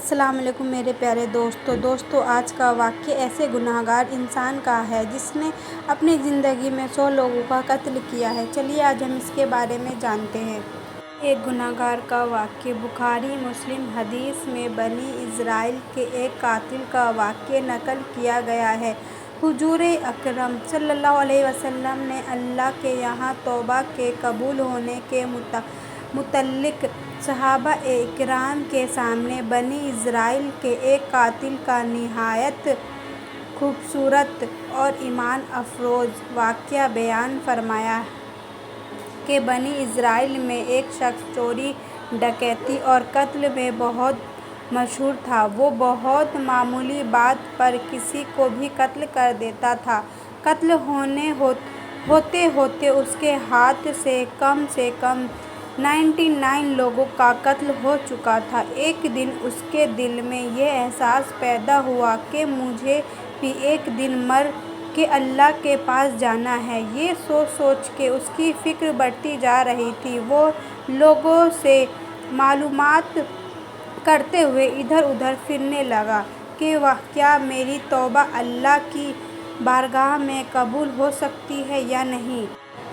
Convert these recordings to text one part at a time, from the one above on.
السلام علیکم میرے پیارے دوستو آج کا واقعہ ایسے گنہگار انسان کا ہے جس نے اپنی زندگی میں 100 لوگوں کا قتل کیا ہے۔ چلیے آج ہم اس کے بارے میں جانتے ہیں۔ ایک گنہگار کا واقعہ۔ بخاری مسلم حدیث میں بنی اسرائیل کے ایک قاتل کا واقعہ نقل کیا گیا ہے۔ حضور اکرم صلی اللہ علیہ وسلم نے اللہ کے یہاں توبہ کے قبول ہونے کے متعلق صحابہ کرام کے سامنے بنی اسرائیل کے ایک قاتل کا نہایت خوبصورت اور ایمان افروز واقعہ بیان فرمایا کہ بنی اسرائیل میں ایک شخص چوری، ڈکیتی اور قتل میں بہت مشہور تھا۔ وہ بہت معمولی بات پر کسی کو بھی قتل کر دیتا تھا۔ قتل ہوتے ہوتے اس کے ہاتھ سے کم 99 لوگوں کا قتل ہو چکا تھا۔ ایک دن اس کے دل میں یہ احساس پیدا ہوا کہ مجھے بھی ایک دن مر کے اللہ کے پاس جانا ہے۔ یہ سوچ کے اس کی فکر بڑھتی جا رہی تھی۔ وہ لوگوں سے معلومات کرتے ہوئے ادھر ادھر پھرنے لگا کہ کیا میری توبہ اللہ کی بارگاہ میں قبول ہو سکتی ہے یا نہیں۔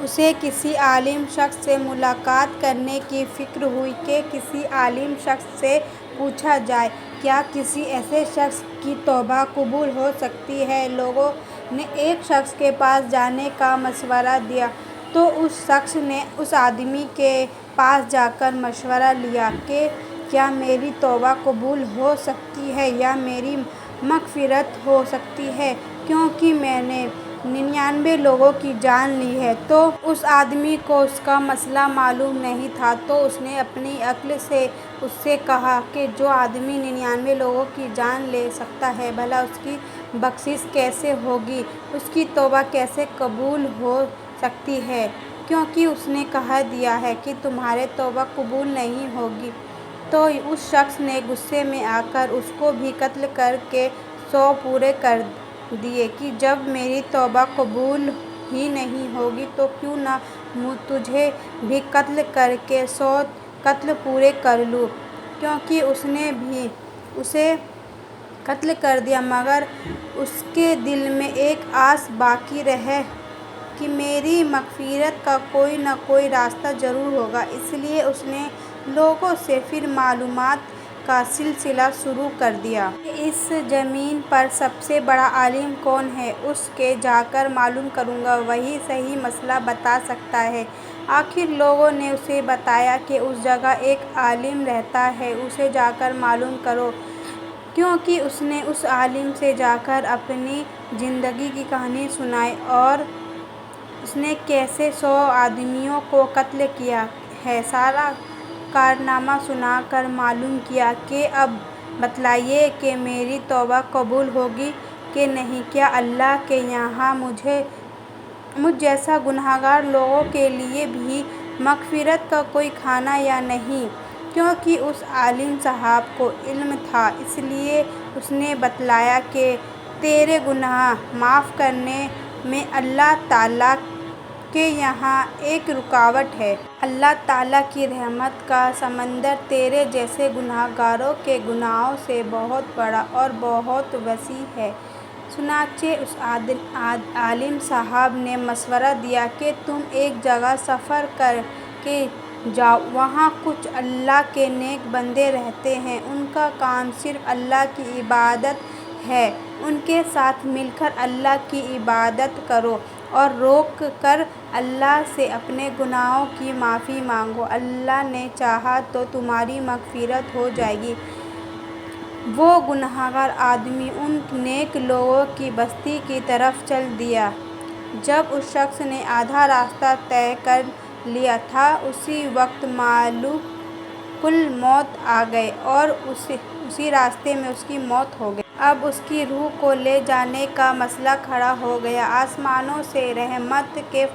اسے کسی عالم شخص سے ملاقات کرنے کی فکر ہوئی کہ کسی عالم شخص سے پوچھا جائے کیا کسی ایسے شخص کی توبہ قبول ہو سکتی ہے۔ لوگوں نے ایک شخص کے پاس جانے کا مشورہ دیا تو اس شخص نے اس آدمی کے پاس جا کر مشورہ لیا کہ کیا میری توبہ قبول ہو سکتی ہے یا میری مغفرت ہو سکتی ہے کیونکہ میں نے 99 لوگوں کی جان لی ہے۔ تو اس آدمی کو اس کا مسئلہ معلوم نہیں تھا تو اس نے اپنی عقل سے اس سے کہا کہ جو آدمی 99 لوگوں کی جان لے سکتا ہے بھلا اس کی بخشش کیسے ہوگی، اس کی توبہ کیسے قبول ہو سکتی ہے کیونکہ اس نے کہہ دیا ہے کہ تمہاری توبہ قبول نہیں ہوگی۔ تو اس شخص نے غصے میں آ کر اس کو بھی قتل کر کے 100 پورے کر دیے کہ جب میری توبہ قبول ہی نہیں ہوگی تو کیوں نہ تجھے بھی قتل کر کے 100 قتل پورے کر لوں۔ کیونکہ اس نے بھی اسے قتل کر دیا مگر اس کے دل میں ایک آس باقی رہی کہ میری مغفرت کا کوئی نہ کوئی راستہ ضرور ہوگا۔ اس لیے اس نے لوگوں سے پھر معلومات کا سلسلہ شروع کر دیا کہ اس زمین پر سب سے بڑا عالم کون ہے، اس کے جا کر معلوم کروں گا، وہی صحیح مسئلہ بتا سکتا ہے۔ آخر لوگوں نے اسے بتایا کہ اس جگہ ایک عالم رہتا ہے، اسے جا کر معلوم کرو۔ کیونکہ اس نے اس عالم سے جا کر اپنی زندگی کی کہانی سنائی اور اس نے کیسے 100 آدمیوں کو قتل کیا ہے، سارا کارنامہ سنا کر معلوم کیا کہ اب بتلائیے کہ میری توبہ قبول ہوگی کہ نہیں، کیا اللہ کے یہاں مجھ جیسا گنہگار لوگوں کے لیے بھی مغفرت کا کوئی خانہ یا نہیں۔ کیونکہ اس عالم صاحب کو علم تھا اس لیے اس نے بتلایا کہ تیرے گناہ معاف کرنے میں اللہ تعالیٰ کے یہاں ایک رکاوٹ ہے۔ اللہ تعالیٰ کی رحمت کا سمندر تیرے جیسے گنہگاروں کے گناہوں سے بہت بڑا اور بہت وسیع ہے۔ چنانچہ اس عالم صاحب نے مشورہ دیا کہ تم ایک جگہ سفر کر کے جاؤ، وہاں کچھ اللہ کے نیک بندے رہتے ہیں، ان کا کام صرف اللہ کی عبادت ہے، ان کے ساتھ مل کر اللہ کی عبادت کرو اور روک کر اللہ سے اپنے گناہوں کی معافی مانگو، اللہ نے چاہا تو تمہاری مغفرت ہو جائے گی۔ وہ گنہگار آدمی ان نیک لوگوں کی بستی کی طرف چل دیا۔ جب اس شخص نے آدھا راستہ طے کر لیا تھا اسی وقت ملک الموت آ گئے اور اسی راستے میں اس کی موت ہو گئی۔ اب اس کی روح کو لے جانے کا مسئلہ کھڑا ہو گیا۔ آسمانوں سے رحمت کے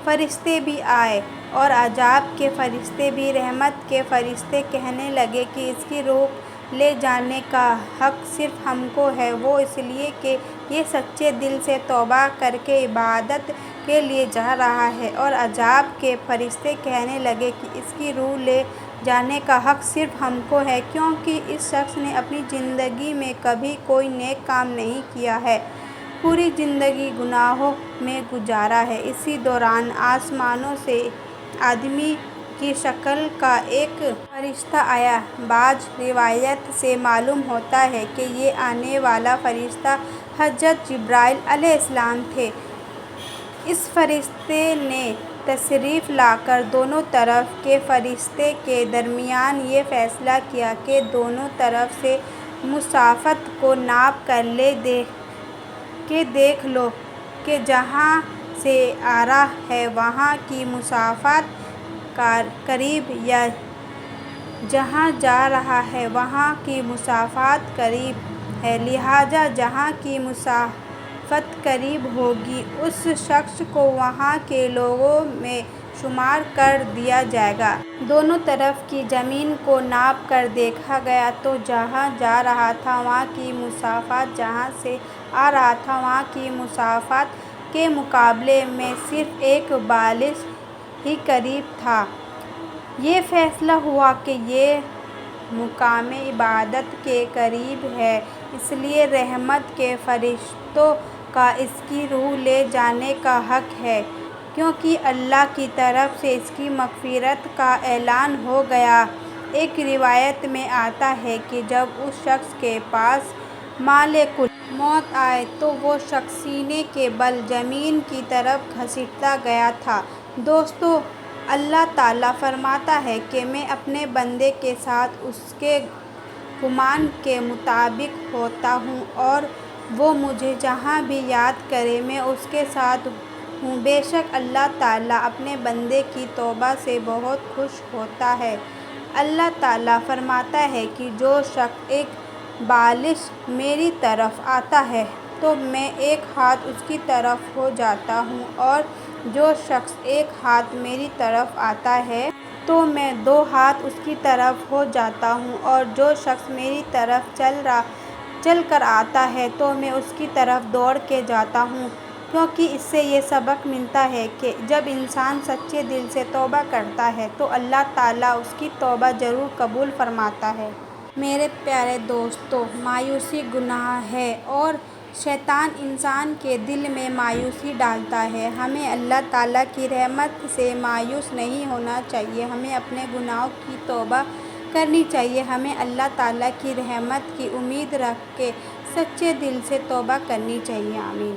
فرشتے بھی آئے اور عذاب کے فرشتے بھی۔ رحمت کے فرشتے کہنے لگے کہ اس کی روح لے جانے کا حق صرف ہم کو ہے، وہ اس لیے کہ یہ سچے دل سے توبہ کر کے عبادت کے لیے جا رہا ہے۔ اور عذاب کے فرشتے کہنے لگے کہ اس کی روح لے جانے کا حق صرف ہم کو ہے، کیونکہ اس شخص نے اپنی زندگی میں کبھی کوئی نیک کام نہیں کیا ہے، پوری زندگی گناہوں میں گزارا ہے۔ اسی دوران آسمانوں سے آدمی کی شکل کا ایک فرشتہ آیا۔ بعض روایات سے معلوم ہوتا ہے کہ یہ آنے والا فرشتہ حضرت جبرائیل علیہ السلام تھے۔ اس فرشتے نے تشریف لا کر دونوں طرف کے فرشتوں کے درمیان یہ فیصلہ کیا کہ دونوں طرف سے مسافت کو ناپ کر دیکھ لو کہ جہاں سے آ رہا ہے وہاں کی مسافت قریب یا جہاں جا رہا ہے وہاں کی مسافت قریب ہے، لہٰذا جہاں کی مسافت قریب ہوگی اس شخص کو وہاں کے لوگوں میں شمار کر دیا جائے گا۔ دونوں طرف کی زمین کو ناپ کر دیکھا گیا تو جہاں جا رہا تھا وہاں کی مسافت جہاں سے آ رہا تھا وہاں کی مسافت کے مقابلے میں صرف ایک بالش ہی قریب تھا۔ یہ فیصلہ ہوا کہ یہ مقام عبادت کے قریب ہے، اس لیے رحمت کے فرشتوں کا اس کی روح لے جانے کا حق ہے، کیونکہ اللہ کی طرف سے اس کی مغفرت کا اعلان ہو گیا۔ ایک روایت میں آتا ہے کہ جب اس شخص کے پاس ملک الموت آیا تو وہ شخص سینے کے بل زمین کی طرف گھسیٹا گیا تھا۔ دوستو، اللہ تعالیٰ فرماتا ہے کہ میں اپنے بندے کے ساتھ اس کے گمان کے مطابق ہوتا ہوں اور وہ مجھے جہاں بھی یاد کرے میں اس کے ساتھ ہوں۔ بے شک اللہ تعالیٰ اپنے بندے کی توبہ سے بہت خوش ہوتا ہے۔ اللہ تعالیٰ فرماتا ہے کہ جو شخص ایک بالش میری طرف آتا ہے تو میں ایک ہاتھ اس کی طرف ہو جاتا ہوں، اور جو شخص ایک ہاتھ میری طرف آتا ہے تو میں دو ہاتھ اس کی طرف ہو جاتا ہوں، اور جو شخص میری طرف چل کر آتا ہے تو میں اس کی طرف دوڑ کے جاتا ہوں، کیونکہ اس سے یہ سبق ملتا ہے کہ جب انسان سچے دل سے توبہ کرتا ہے تو اللہ تعالیٰ اس کی توبہ ضرور قبول فرماتا ہے۔ میرے پیارے دوستو، مایوسی گناہ ہے اور شیطان انسان کے دل میں مایوسی ڈالتا ہے۔ ہمیں اللہ تعالیٰ کی رحمت سے مایوس نہیں ہونا چاہیے، ہمیں اپنے گناہوں کی توبہ کرنی چاہیے، ہمیں اللہ تعالیٰ کی رحمت کی امید رکھ کے سچے دل سے توبہ کرنی چاہیے۔ آمین۔